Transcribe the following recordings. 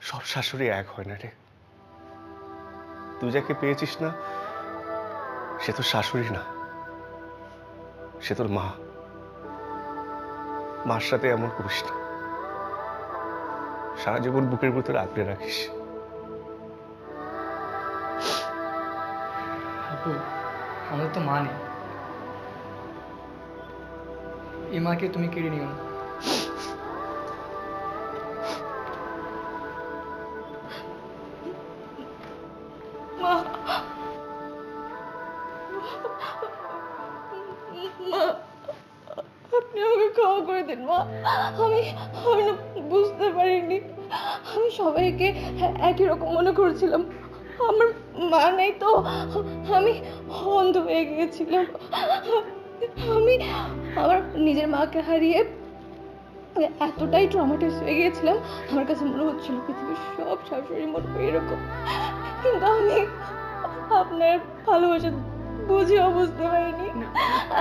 সব শাশুড়ি এক হয় না রে। তুই যাকে পেয়েছিস না সে তোর শাশুড়ি না, সে তোর মা। মার সাথে এমন করিস না, সারা জীবন বুকের ভিতরে আঁকড়ে রাখিস। আপু, আমাদের তো মা নেই। এই মাকে তুমি কেড়ে নিও না। মা, মা, আপনি আমাকে ক্ষমা করে দিন মা। আমি আমি না বুঝতে পারিনি। আমি সবাইকে একই রকম মনে করেছিলাম। আমার মা নেই তো আমি অন্ধ হয়ে গিয়েছিলাম। আমি আমার নিজের মাকে হারিয়ে এতটাই ট্রমাটাইজ হয়ে গিয়েছিলাম, আমার কাছে মনে হচ্ছিল পৃথিবীর সব শাশুড়ি মনে হয় এরকম। কিন্তু আমি আপনার ভালোবাসা বুঝেও বুঝতে পারিনি।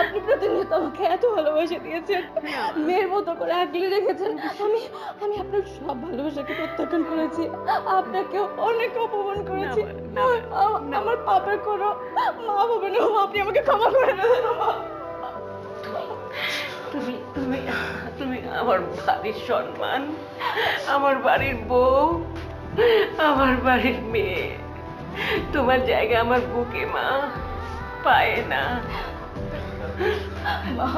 আপনি প্রতিনিয়ত আমাকে এত ভালোবাসা দিয়েছেন, মেয়ের মতো করে আগলে রেখেছেন। আমি আমি আপনার সব ভালোবাসাকে প্রত্যাখ্যান করেছি, আপনাকেও অনেক অপমান করেছি। আমার পাপের কোনো মাপ হবে না। আপনি আমাকে ক্ষমা করে দেবেন। তুমি তুমি তুমি আমার বাড়ির সম্মান, আমার বাড়ির বউ, আমার বাড়ির মেয়ে। তোমার জায়গা আমার বুকে মা, পায় না। মা